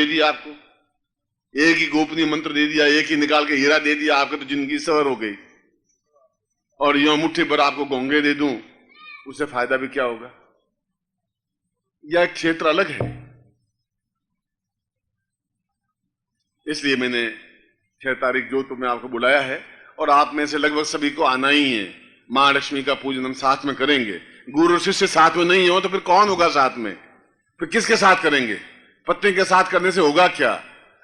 दे दिया आपको, एक ही गोपनीय मंत्र दे दिया, एक ही निकाल के हीरा दे दिया, आपकी तो जिंदगी सवर हो गई। और यूं मुट्ठी पर आपको घोंगे दे दूं, उससे फायदा भी क्या होगा? यह क्षेत्र अलग है। इसलिए मैंने 6 तारीख जो तुम्हें आपको बुलाया है, और आप में से लगभग सभी को आना ही है। मां लक्ष्मी का पूजन हम साथ में करेंगे। गुरु शिष्य साथ में नहीं हो तो फिर कौन होगा साथ में? फिर किसके साथ करेंगे? पत्नी के साथ करने से होगा क्या?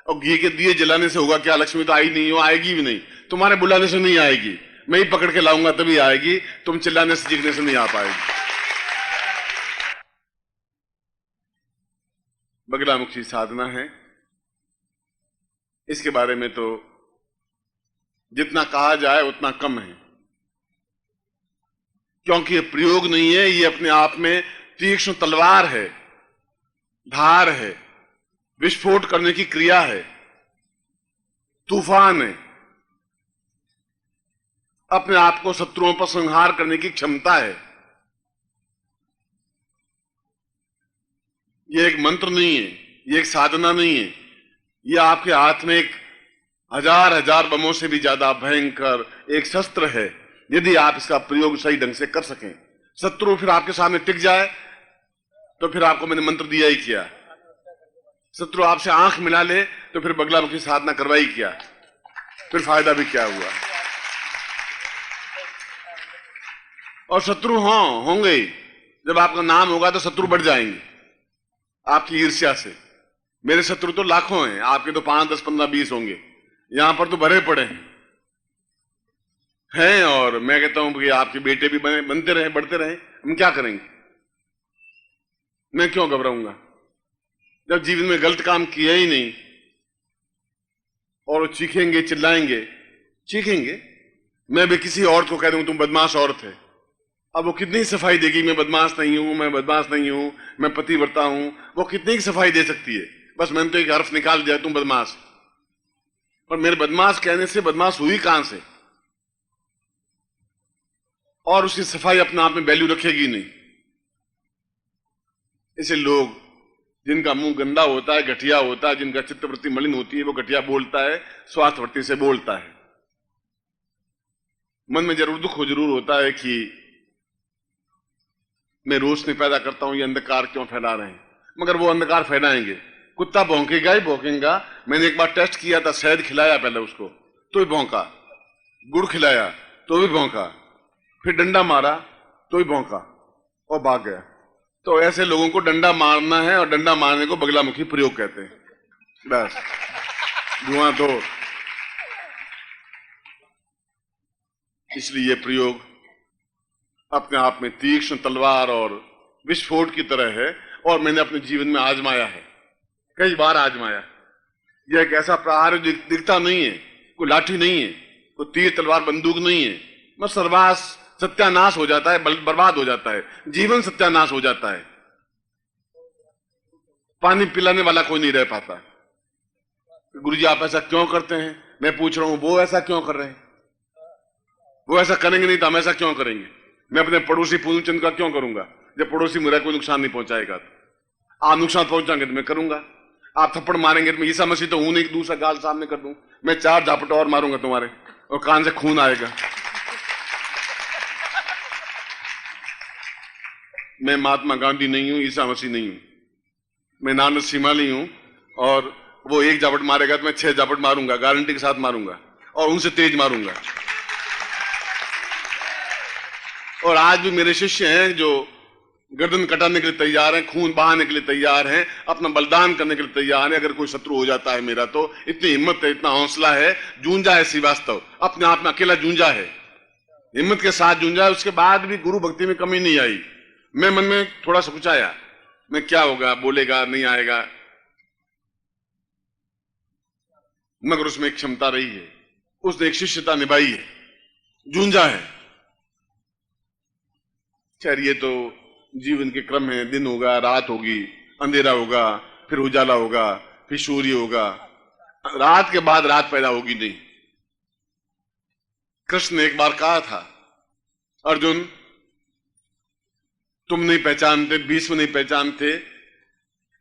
और घी के दिए जलाने से होगा क्या? लक्ष्मी तो आई नहीं हो, आएगी भी नहीं, तुम्हारे बुलाने से नहीं आएगी, मैं ही पकड़ के लाऊंगा तभी आएगी, तुम चिल्लाने से चीखने से नहीं आ पाएगी। बगलामुखी साधना है, इसके बारे में तो जितना कहा जाए उतना कम है, क्योंकि ये प्रयोग नहीं है, ये अपने आप में तीक्ष्ण तलवार है, धार है, विस्फोट करने की क्रिया है, तूफान है, अपने आप को शत्रुओं पर संहार करने की क्षमता है। ये एक मंत्र नहीं है, ये एक साधना नहीं है, ये आपके हाथ में एक हजार बमों से भी ज्यादा भयंकर एक शस्त्र है। यदि आप इसका प्रयोग सही ढंग से कर सकें, शत्रु फिर आपके सामने टिक जाए तो फिर आपको मैंने मंत्र दिया ही किया। शत्रु आपसे आंख मिला ले तो फिर बगलामुखी साधना करवाई क्या, फिर फायदा भी क्या हुआ? और शत्रु होंगे, जब आपका नाम होगा तो शत्रु बढ़ जाएंगे आपकी ईर्ष्या से। मेरे शत्रु तो लाखों हैं, आपके तो 5, 10, 15, 20 होंगे, यहां पर तो भरे पड़े हैं। और मैं कहता हूं कि आपके बेटे भी बनते रहे, बढ़ते रहे, हम क्या करेंगे? मैं क्यों घबराऊंगा जब जीवन में गलत काम किया ही नहीं? और चीखेंगे, चिल्लाएंगे, चीखेंगे। मैं भी किसी औरत को कह दूं तुम बदमाश औरत है, अब वो कितनी सफाई देगी? मैं बदमाश नहीं हूं, मैं बदमाश नहीं हूं, मैं पतिव्रता हूं। वो कितनी सफाई दे सकती है? बस मैंने तो एक हर्फ निकाल दिया, तुम बदमाश। पर मेरे बदमाश कहने से बदमाश हुई कहां से? और उसकी सफाई अपने आप में वैल्यू रखेगी नहीं। इसे लोग जिनका मुंह गंदा होता है, घटिया होता है, जिनका चित्तवृत्ति मलिन होती है, वो घटिया बोलता है, स्वार्थवृत्ति से बोलता है। मन में जरूर दुख जरूर होता है कि मैं रोशनी पैदा करता हूं, ये अंधकार क्यों फैला रहे हैं? मगर वो अंधकार फैलाएंगे, कुत्ता भौंकेगा ही भौंकेगा। मैंने एक बार टेस्ट किया था, शहद खिलाया पहले उसको तो भी भौंका, गुड़ खिलाया तो भी भौंका, फिर डंडा मारा तो भी भौंका और भाग गया। तो ऐसे लोगों को डंडा मारना है, और डंडा मारने को बगलामुखी प्रयोग कहते हैं। बस धुआं दो। इसलिए ये प्रयोग अपने आप में तीक्ष्ण तलवार और विस्फोट की तरह है, और मैंने अपने जीवन में आजमाया है, कई बार आजमाया। यह एक ऐसा प्रहार दिखता नहीं है, कोई लाठी नहीं है, कोई तीर तलवार बंदूक नहीं है, बस सर्वास सत्यानाश हो जाता है, बर्बाद हो जाता है, जीवन सत्यानाश हो जाता है। पानी पिलाने वाला कोई नहीं रह पाता। गुरुजी आप ऐसा क्यों करते हैं? मैं पूछ रहा हूं, वो ऐसा क्यों कर रहे हैं? वो ऐसा करेंगे नहीं तो हम ऐसा क्यों करेंगे? मैं अपने पड़ोसी पूर्णचंद का क्यों करूंगा? जब पड़ोसी मेरा कोई नुकसान नहीं पहुंचाएगा तो। आप नुकसान पहुंचाएंगे तो मैं करूंगा। आप थप्पड़ मारेंगे तो मैं ईसा मसीह तो हूं नहीं, दूसरा गाल सामने कर दूं। मैं 4 झापट और मारूंगा तुम्हारे, और कान से खून आएगा। मैं महात्मा गांधी नहीं हूं, ईसा मसीह नहीं हूं, मैं नानक सिमाली हूं। और वो 1 झापट मारेगा तो मैं 6 झापट मारूंगा, गारंटी के साथ मारूंगा, और उनसे तेज मारूंगा। और आज भी मेरे शिष्य हैं जो गर्दन कटाने के लिए तैयार हैं, खून बहाने के लिए तैयार हैं, अपना बलिदान करने के लिए तैयार हैं। अगर कोई शत्रु हो जाता है मेरा तो इतनी हिम्मत है, इतना हौसला है। जूझा है श्रीवास्तव, अपने आप में अकेला जूझा है, हिम्मत के साथ जूझा है। उसके बाद भी गुरु भक्ति में कमी नहीं आई। मैं मन में थोड़ा सा सोचाया, मैं क्या होगा, बोलेगा नहीं आएगा, मगर उसमें एक क्षमता रही है, उसने एक शिष्यता निभाई है, जूझा है। खैर ये तो जीवन के क्रम है, दिन होगा, रात होगी, अंधेरा होगा, फिर उजाला होगा, फिर सूर्य होगा, रात के बाद रात पैदा होगी नहीं। कृष्ण ने एक बार कहा था, अर्जुन तुम नहीं पहचानते, भीष्म नहीं पहचानते,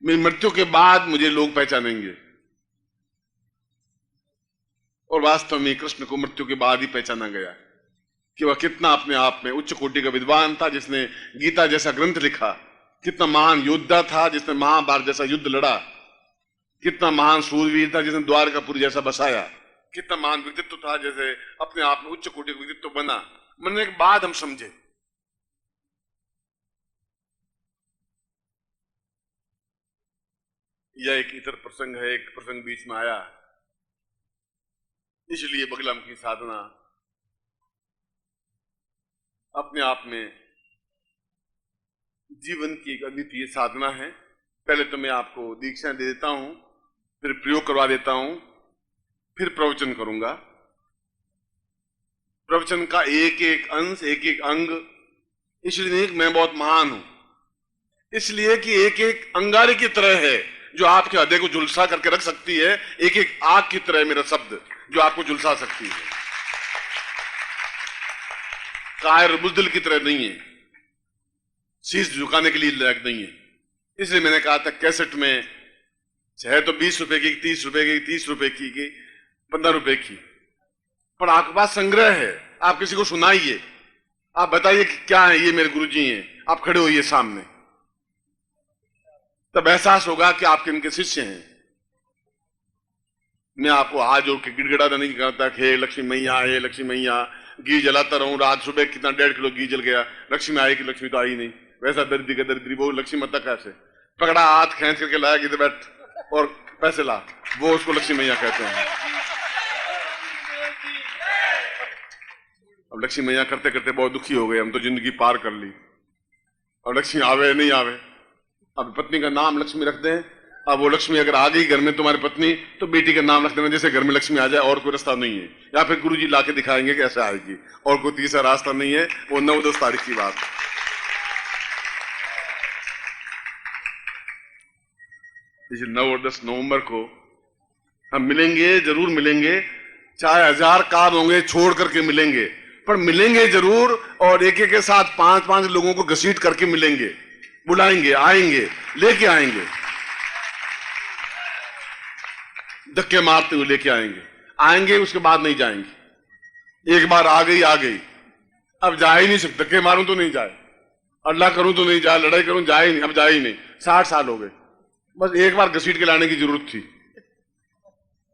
मेरी मृत्यु के बाद मुझे लोग पहचानेंगे। और वास्तव में कृष्ण को मृत्यु के बाद ही पहचाना गया कि वह कितना अपने आप में उच्च कोटि का विद्वान था, जिसने गीता जैसा ग्रंथ लिखा, कितना महान योद्धा था जिसने महाभारत जैसा युद्ध लड़ा, कितना महान सूरवीर था जिसने द्वारकापुरी जैसा बसाया, कितना महान व्यक्तित्व था जैसे अपने आप में उच्च कोटि का व्यक्तित्व बना। मरने के बाद हम समझे। यह एक इतर प्रसंग है, एक प्रसंग बीच में आया, इसलिए बगला मुखी साधना अपने आप में जीवन की एक अद्वितीय साधना है। पहले तो मैं आपको दीक्षा दे देता हूं, फिर प्रयोग करवा देता हूं, फिर प्रवचन करूंगा। प्रवचन का एक एक अंश, एक एक अंग, इसलिए नहीं मैं बहुत महान हूं, इसलिए कि एक एक अंगारे की तरह है जो आपके हृदय को झुलसा करके रख सकती है। एक एक आग की तरह मेरा शब्द जो आपको झुलसा सकती है, कायर बुजदिल की तरह नहीं है, शीश झुकाने के लिए लायक नहीं है। इसलिए मैंने कहा था कैसेट में चाहे तो 20 रुपए की, 30 रुपए की, 30 रुपए की, 15 रुपए की, पर आपके पास संग्रह है, आप किसी को सुनाइए, आप बताइए कि क्या है ये मेरे गुरुजी हैं, आप खड़े होइए सामने, तब एहसास होगा कि आपके इनके शिष्य हैं। मैं आपको हाथ जोड़ के गिड़गिड़ाना नहीं करता कि हे लक्ष्मी मैया, हे लक्ष्मी मैया, घी जलाता रहूं, रात सुबह कितना 1.5 किलो घी जल गया, लक्ष्मी आई कि लक्ष्मी तो आई नहीं। वैसा दरिद्री का दरिद्री, वो लक्ष्मी मत कैसे पकड़ा हाथ खींच करके लाया कि बैठ और पैसे ला, वो उसको लक्ष्मी मैया कहते हैं। अब लक्ष्मी मैया करते करते बहुत दुखी हो गए, हम तो जिंदगी पार कर ली, अब लक्ष्मी आवे नहीं आवे। अब पत्नी का नाम लक्ष्मी रखते हैं, अब वो लक्ष्मी अगर आ गई घर में तुम्हारी पत्नी, तो बेटी का नाम रख देना जैसे घर में लक्ष्मी आ जाए, और कोई रास्ता नहीं है। या फिर गुरुजी लाके दिखाएंगे कि ऐसे आएगी, और कोई तीसरा रास्ता नहीं है। वो 9-10 तारीख की बात। इस 9 और 10 नवंबर को हम मिलेंगे, जरूर मिलेंगे, चाहे 1000 कार होंगे छोड़ करके मिलेंगे, पर मिलेंगे जरूर। और एक एक के साथ 5-5 लोगों को घसीट करके मिलेंगे, बुलाएंगे, आएंगे, लेके आएंगे, धक्के मारते हुए लेके आएंगे, उसके बाद नहीं जाएंगे। एक बार आ गई, अब जा ही नहीं सकते, धक्के मारूं तो नहीं जाए, अल्लाह करूं तो नहीं जाए, लड़ाई करूं जाए ही नहीं, अब जाए ही नहीं। 60 साल हो गए, बस एक बार घसीट के लाने की जरूरत थी,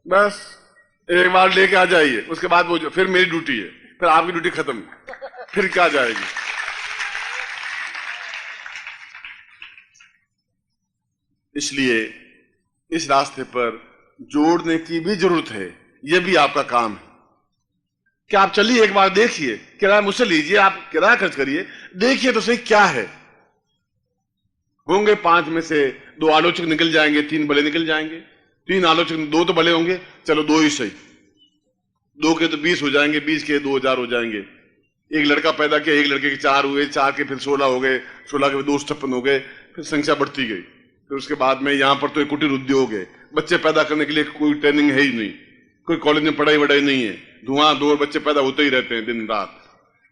बस एक बार लेके आ जाइए, उसके बाद वो फिर मेरी ड्यूटी है, फिर आपकी ड्यूटी खत्म, फिर क्या जाएगी। इसलिए इस रास्ते पर जोड़ने की भी जरूरत है, यह भी आपका काम है कि आप चलिए, एक बार देखिए, किराया मुझसे लीजिए, आप किराया खर्च करिए, देखिए तो सही क्या है। होंगे 5 में से 2 आलोचक निकल जाएंगे, 3 भले निकल जाएंगे, 3 आलोचक 2 तो भले होंगे, चलो 2 ही सही, 2 के तो 20 हो जाएंगे, 20 के 2000 हो जाएंगे। एक लड़का पैदा किया, एक लड़के के 4 हुए, 4 के फिर 16 हो गए, 16 के 256 हो गए, फिर संख्या बढ़ती गई। फिर उसके बाद में यहां पर तो एक कुटीर उद्योग है, बच्चे पैदा करने के लिए कोई ट्रेनिंग है ही नहीं, कोई कॉलेज में पढ़ाई वढ़ाई नहीं है, धुआं बच्चे पैदा होते ही रहते हैं दिन रात।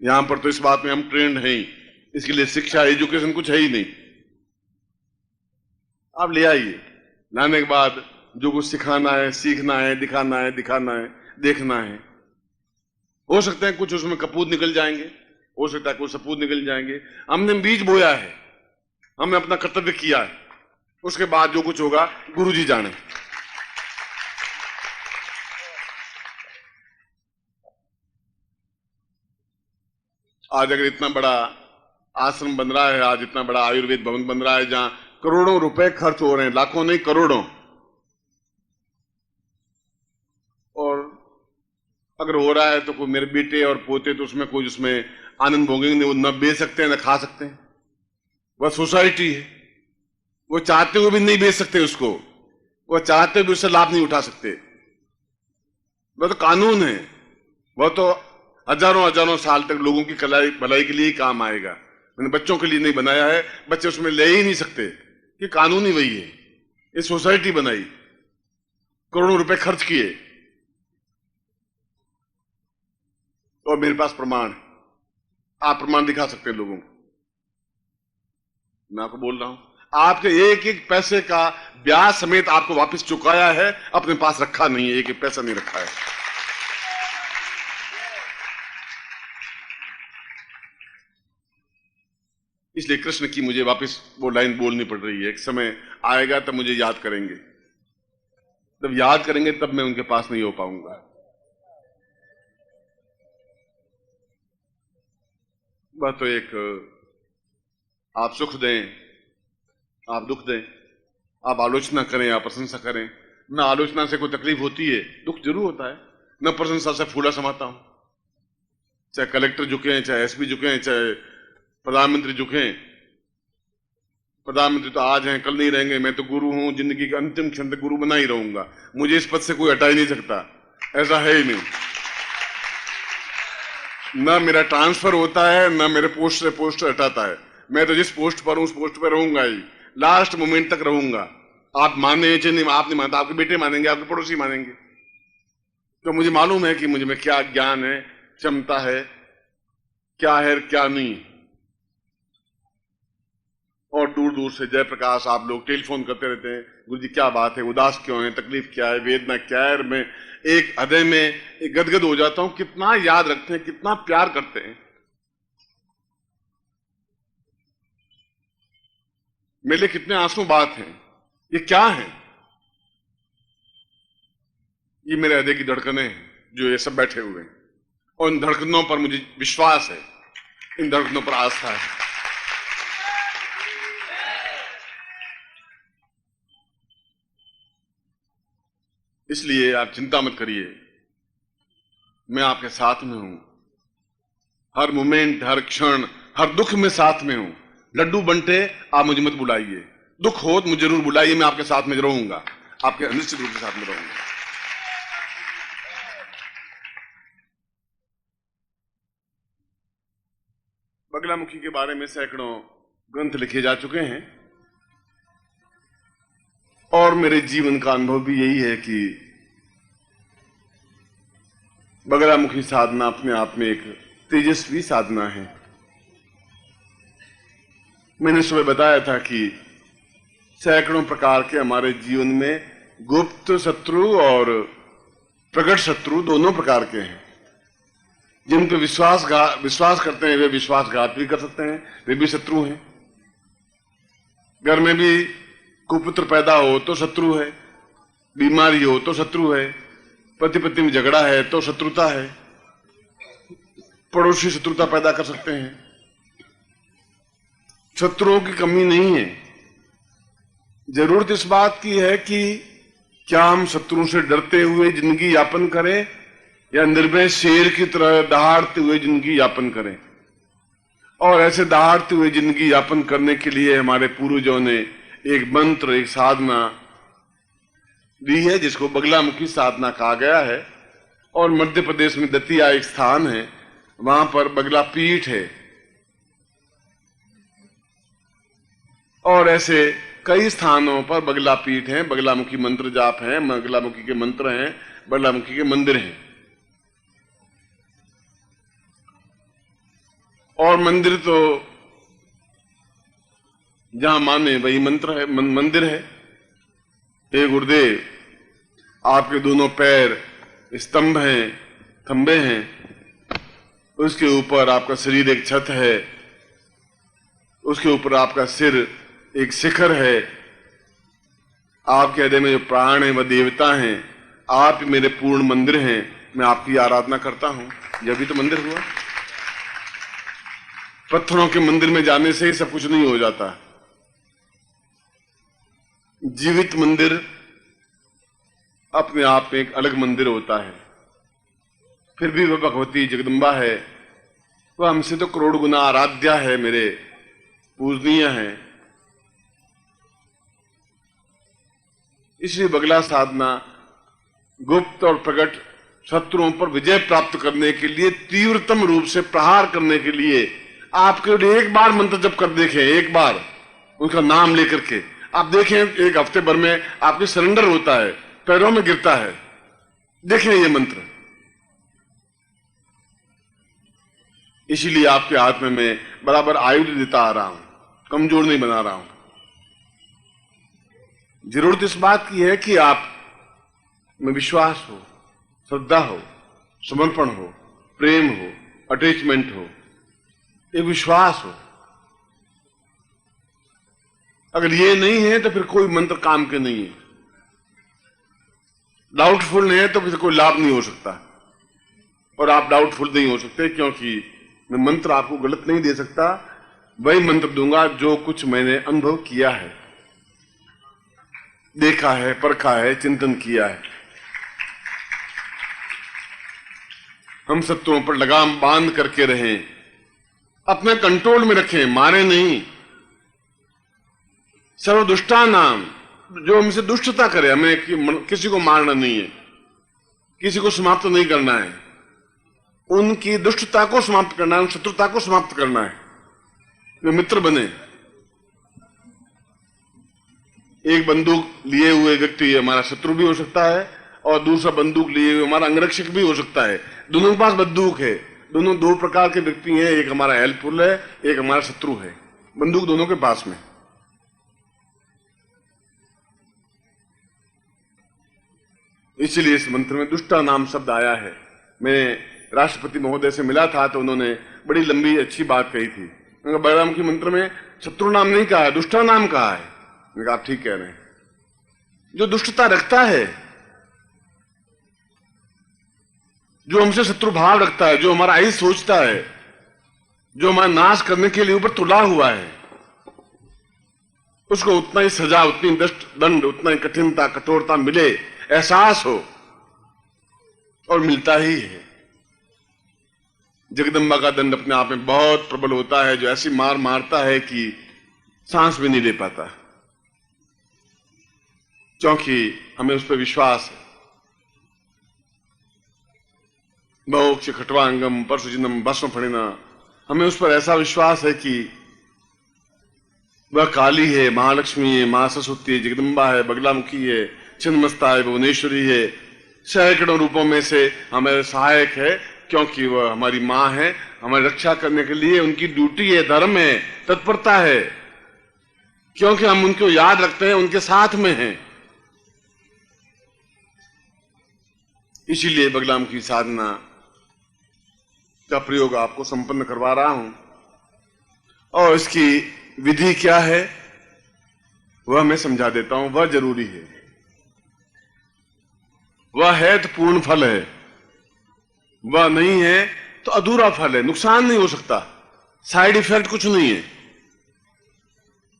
यहां पर तो इस बात में हम ट्रेंड हैं ही, इसके लिए शिक्षा एजुकेशन कुछ है ही नहीं। आप ले आइए, लाने के बाद जो कुछ सिखाना है, सीखना है, दिखाना है, देखना है। हो सकता है कुछ उसमें कपूत निकल जाएंगे, हो सकता है कुछ सपूत निकल जाएंगे। हमने बीज बोया है, हमने अपना कर्तव्य किया है, उसके बाद जो कुछ होगा गुरुजी जाने। आज अगर इतना बड़ा आश्रम बन रहा है, आज इतना बड़ा आयुर्वेद भवन बन रहा है जहां करोड़ों रुपए खर्च हो रहे हैं, लाखों नहीं करोड़ों, और अगर हो रहा है तो कोई मेरे बेटे और पोते तो उसमें कोई उसमें आनंद भोगेंगे, वो न बेच सकते हैं न खा सकते हैं। वह सोसाइटी है, वो चाहते हुए भी नहीं बेच सकते उसको, वो चाहते हुए भी उससे लाभ नहीं उठा सकते। वह तो कानून है, वह तो हजारों साल तक लोगों की भलाई के लिए ही काम आएगा। मैंने बच्चों के लिए नहीं बनाया है, बच्चे उसमें ले ही नहीं सकते, कि कानून ही वही है। ये सोसाइटी बनाई, करोड़ों रुपए खर्च किए, और मेरे पास प्रमाण है, आप प्रमाण दिखा सकते हैं लोगों को। मैं आपको बोल रहा हूं, आपके एक एक पैसे का ब्याज समेत आपको वापस चुकाया है, अपने पास रखा नहीं है, एक एक पैसा नहीं रखा है। इसलिए कृष्ण की मुझे वापस वो लाइन बोलनी पड़ रही है। एक समय आएगा तब मुझे याद करेंगे, जब याद करेंगे तब मैं उनके पास नहीं हो पाऊंगा। वह तो एक आप सुख दें, आप दुख दें, आप आलोचना करें, आप प्रशंसा करें। न आलोचना से कोई तकलीफ होती है, दुख जरूर होता है। न प्रशंसा से फूला समाता हूं। चाहे कलेक्टर झुके, चाहे एसपी झुके, चाहे प्रधानमंत्री झुके। प्रधानमंत्री तो आज हैं, कल नहीं रहेंगे। मैं तो गुरु हूं, जिंदगी के अंतिम क्षण तक गुरु बना ही रहूंगा। मुझे इस पद से कोई हटा ही नहीं सकता, ऐसा है ही नहीं। ना मेरा ट्रांसफर होता है, ना मेरे पोस्ट से पोस्ट हटाता है। मैं तो जिस पोस्ट पर हूं उस पोस्ट पर रहूंगा ही, लास्ट मोमेंट तक रहूंगा। आप माने चाहे नहीं, आप नहीं मानते, आपके बेटे मानेंगे, आपके पड़ोसी मानेंगे। तो मुझे मालूम है कि मुझे में क्या ज्ञान है, क्षमता है, क्या है क्या नहीं। और दूर दूर से जयप्रकाश आप लोग टेलीफोन करते रहते हैं, गुरु जी क्या बात है, उदास क्यों है, तकलीफ क्या है, वेदना क्या है। मैं एक हृदय में एक गदगद हो जाता हूं। कितना याद रखते हैं, कितना प्यार करते हैं। मेरे लिए कितने आंसू बात हैं। ये क्या है? ये मेरे हृदय की धड़कनें हैं, जो ये सब बैठे हुए हैं। और इन धड़कनों पर मुझे विश्वास है, इन धड़कनों पर आस्था है। इसलिए आप चिंता मत करिए, मैं आपके साथ में हूं। हर मोमेंट, हर क्षण, हर दुख में साथ में हूं। लड्डू बंटे, आप मुझे मत बुलाइए। दुख हो तो मुझे जरूर बुलाइए, मैं आपके साथ में रहूंगा, आपके निश्चित रूप से साथ में रहूंगा। बगलामुखी के बारे में सैकड़ों ग्रंथ लिखे जा चुके हैं, और मेरे जीवन का अनुभव भी यही है कि बगलामुखी साधना अपने आप में एक तेजस्वी साधना है। मैंने सुबह बताया था कि सैकड़ों प्रकार के हमारे जीवन में गुप्त शत्रु और प्रकट शत्रु दोनों प्रकार के हैं। जिन पे विश्वास करते हैं वे विश्वासघात भी कर सकते हैं, वे भी शत्रु हैं। घर में भी कुपुत्र पैदा हो तो शत्रु है, बीमारी हो तो शत्रु है, पति पत्नी में झगड़ा है तो शत्रुता है, पड़ोसी शत्रुता पैदा कर सकते हैं। शत्रुओं की कमी नहीं है। जरूरत इस बात की है कि क्या हम शत्रुओं से डरते हुए जिंदगी यापन करें या निर्भय शेर की तरह दहाड़ते हुए जिंदगी यापन करें। और ऐसे दहाड़ते हुए जिंदगी यापन करने के लिए हमारे पूर्वजों ने एक मंत्र, एक साधना दी है, जिसको बगलामुखी साधना कहा गया है। और मध्य प्रदेश में दतिया एक स्थान है, वहां पर बगला पीठ है। और ऐसे कई स्थानों पर बगला पीठ है, बगलामुखी मंत्र जाप है, बगलामुखी के मंत्र हैं, बगलामुखी के मंदिर हैं। और मंदिर तो जहां माने वही मंत्र है, मंदिर है। हे गुरुदेव, आपके दोनों पैर स्तंभ हैं, खंबे हैं, उसके ऊपर आपका शरीर एक छत है, उसके ऊपर आपका सिर एक शिखर है, आपके हृदय में जो प्राण है वह देवता हैं, आप मेरे पूर्ण मंदिर हैं, मैं आपकी आराधना करता हूं। यह भी तो मंदिर हुआ। पत्थरों के मंदिर में जाने से ही सब कुछ नहीं हो जाता। जीवित मंदिर अपने आप में एक अलग मंदिर होता है। फिर भी वह भगवती जगदम्बा है, वह हमसे तो करोड़ गुना आराध्या है, मेरे पूजनीय है। इसलिए बगला साधना गुप्त और प्रकट शत्रुओं पर विजय प्राप्त करने के लिए, तीव्रतम रूप से प्रहार करने के लिए, आपके लिए एक बार मंत्र जप कर देखें, एक बार उनका नाम लेकर के आप देखें, एक हफ्ते भर में आपके सरेंडर होता है, पैरों में गिरता है। देखें ये मंत्र। इसीलिए आपके हाथ में मैं बराबर आयुध देता आ रहा हूं, कमजोर नहीं बना रहा हूं। जरूरत इस बात की है कि आप में विश्वास हो, श्रद्धा हो, समर्पण हो, प्रेम हो, अटैचमेंट हो, एक विश्वास हो। अगर ये नहीं है तो फिर कोई मंत्र काम के नहीं है। डाउटफुल नहीं है तो फिर कोई लाभ नहीं हो सकता, और आप डाउटफुल नहीं हो सकते, क्योंकि मैं मंत्र आपको गलत नहीं दे सकता। वही मंत्र दूंगा जो कुछ मैंने अनुभव किया है, देखा है, परखा है, चिंतन किया है। हम शत्रुओं पर लगाम बांध करके रहें, अपने कंट्रोल में रखें, मारे नहीं। सर्वदुष्टा नाम, जो हमसे दुष्टता करे, हमें किसी को मारना नहीं है, किसी को समाप्त नहीं करना है, उनकी दुष्टता को समाप्त करना है, उन शत्रुता को समाप्त करना है। वे मित्र बने। एक बंदूक लिए हुए व्यक्ति हमारा शत्रु भी हो सकता है, और दूसरा बंदूक लिए हुए हमारा अंगरक्षक भी हो सकता है। दोनों के पास बंदूक है, दोनों दो प्रकार के व्यक्ति हैं, एक हमारा हेल्पफुल है, एक हमारा शत्रु है। बंदूक दोनों के पास में। इसलिए इस मंत्र में दुष्टा नाम शब्द आया है। मैं राष्ट्रपति महोदय से मिला था तो उन्होंने बड़ी लंबी अच्छी बात कही थी। बलराम की मंत्र में शत्रु नाम नहीं कहा है, दुष्टा नाम कहा है। मैंने कहा आप ठीक कह रहे हैं। जो दुष्टता रखता है, जो हमसे शत्रु भाव रखता है, जो हमारा आई सोचता है, जो हमारा नाश करने के लिए ऊपर तुला हुआ है, उसको उतना ही सजा, उतनी दंड, उतना ही कठिनता, कठोरता मिले, एहसास हो, और मिलता ही है। जगदम्बा का दंड अपने आप में बहुत प्रबल होता है, जो ऐसी मार मारता है कि सांस भी नहीं ले पाता, क्योंकि हमें उस पर विश्वास है। मोक्ष खट्वांगम परशुजिनम भस्म फणिना, हमें उस पर ऐसा विश्वास है कि वह काली है, महालक्ष्मी है, मां सरस्वती है, जगदम्बा है, बगलामुखी है, छिन्नमस्ता है, भुवनेश्वरी है, सैकड़ों रूपों में से हमें सहायक है, क्योंकि वह हमारी मां है। हमारी रक्षा करने के लिए उनकी ड्यूटी है, धर्म है, तत्परता है, क्योंकि हम उनको याद रखते हैं, उनके साथ में हैं। इसीलिए बगलामुखी साधना का प्रयोग आपको संपन्न करवा रहा हूं, और इसकी विधि क्या है वह मैं समझा देता हूं। वह जरूरी है, वह है तो पूर्ण फल है, वह नहीं है तो अधूरा फल है, नुकसान नहीं हो सकता, साइड इफेक्ट कुछ नहीं है।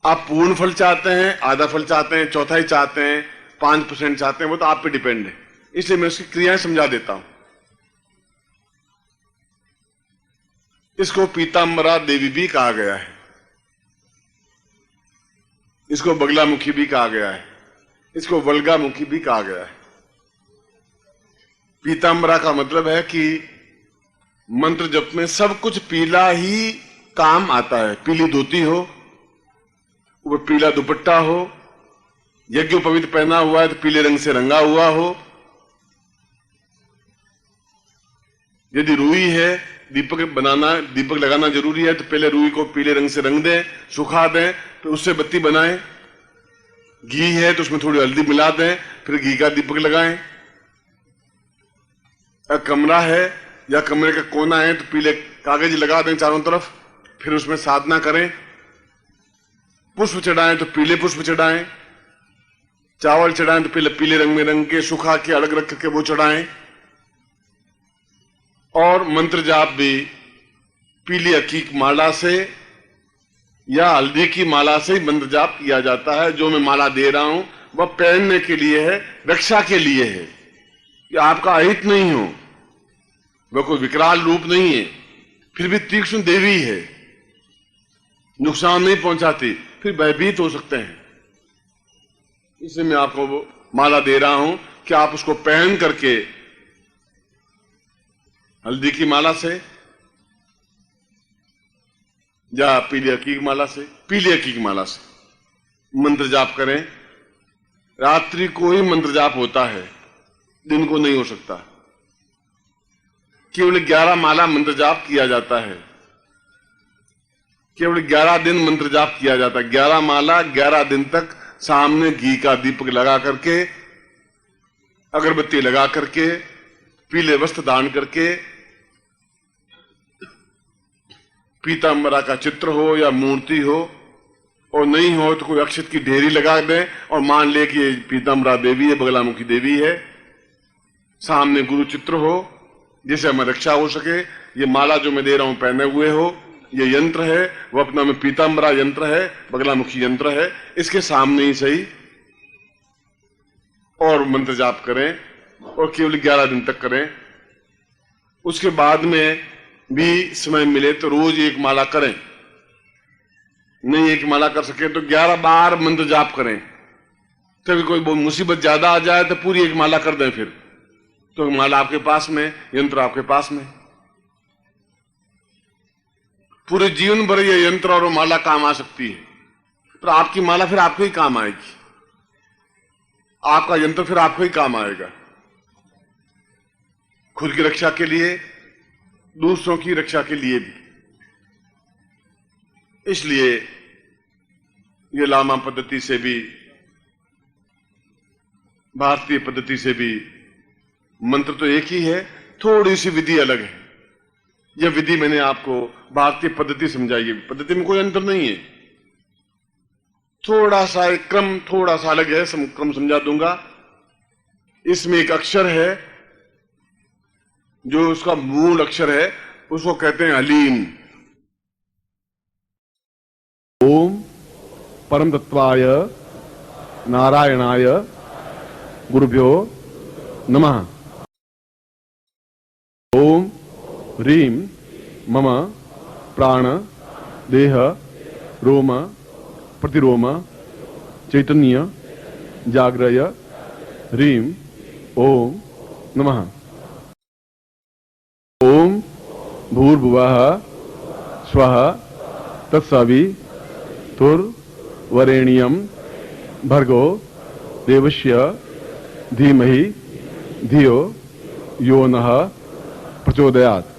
आप पूर्ण फल चाहते हैं, आधा फल चाहते हैं, चौथाई चाहते हैं, 5% चाहते हैं, वो तो आप पे डिपेंड है। इसलिए मैं उसकी क्रियाएं समझा देता हूं। इसको पीतांबरा देवी भी कहा गया है, इसको बगलामुखी भी कहा गया है, इसको वल्गामुखी भी कहा गया है। पीतांबरा का मतलब है कि मंत्र जप में सब कुछ पीला ही काम आता है। पीली धोती हो, ऊपर पीला दुपट्टा हो, यज्ञोपवीत पहना हुआ है तो पीले रंग से रंगा हुआ हो। यदि रुई है, दीपक लगाना जरूरी है, तो पहले रुई को पीले रंग से रंग दें, सुखा दें, फिर उससे बत्ती बनाएं। घी है तो उसमें थोड़ी हल्दी मिला दें, फिर घी का दीपक लगाएं। कमरा है या कमरे का कोना है तो पीले कागज लगा दें चारों तरफ, फिर उसमें साधना करें। पुष्प चढ़ाएं तो पीले पुष्प चढ़ाएं, चावल चढ़ाएं तो पीले पीले रंग में रंग के, सुखा के अलग रख के वो चढ़ाएं। और मंत्र जाप भी पीली अकीक माला से या हल्दी की माला से ही मंत्र जाप किया जाता है। जो मैं माला दे रहा हूं वह पहनने के लिए है, रक्षा के लिए है, कि आपका अहित नहीं हो। वह कोई विकराल रूप नहीं है, फिर भी तीक्ष्ण देवी है, नुकसान नहीं पहुंचाती, फिर भयभीत हो सकते हैं। इसलिए मैं आपको वो माला दे रहा हूं कि आप उसको पहन करके हल्दी की माला से या पीली अकीक माला से, पीली अकीक माला से मंत्र जाप करें। रात्रि को ही मंत्र जाप होता है, दिन को नहीं हो सकता। केवल 11 माला मंत्र जाप किया जाता है, केवल 11 दिन मंत्र जाप किया जाता है। 11 माला 11 दिन तक सामने घी का दीपक लगा करके, अगरबत्ती लगा करके, पीले वस्त्र दान करके, पीतांबरा का चित्र हो या मूर्ति हो, और नहीं हो तो कोई अक्षत की ढेरी लगा दें और मान ले कि ये पीतांबरा देवी है, बगलामुखी देवी है। सामने गुरु चित्र हो जिससे हमें रक्षा हो सके। ये माला जो मैं दे रहा हूं पहने हुए हो, ये यंत्र है, वो अपना में पीतांबरा यंत्र है, बगलामुखी यंत्र है, इसके सामने ही सही और मंत्र जाप करें और केवल 11 दिन तक करें। उसके बाद में भी समय मिले तो रोज एक माला करें, नहीं एक माला कर सके तो 11 बार मंत्र जाप करें। कभी कोई मुसीबत ज्यादा आ जाए तो पूरी एक माला कर दें, फिर तो माला आपके पास में, यंत्र आपके पास में, पूरे जीवन भर ये यंत्र और माला काम आ सकती है। तो आपकी माला फिर आपको ही काम आएगी, आपका यंत्र फिर आपको ही काम आएगा, खुद की रक्षा के लिए, दूसरों की रक्षा के लिए भी। इसलिए ये लामा पद्धति से भी, भारतीय पद्धति से भी मंत्र तो एक ही है, थोड़ी सी विधि अलग है। यह विधि मैंने आपको भारतीय पद्धति समझाई है, पद्धति में कोई अंतर नहीं है, थोड़ा सा एक क्रम थोड़ा सा अलग है, क्रम समझा दूंगा। इसमें एक अक्षर है जो उसका मूल अक्षर है, उसको कहते हैं हलीम। ओम परम तत्वाय नारायणाय गुरुभ्यो नमः। ओम ह्रीं मम प्राण देह रोम प्रतिरोम चैतन्य जाग्रय ह्रीं ओम नमः। ओम भूर्भुवः स्वः तत्सवितुर्वरेण्यं भर्गो देवस्य धीमहि धियो यो नः प्रचोदयात्।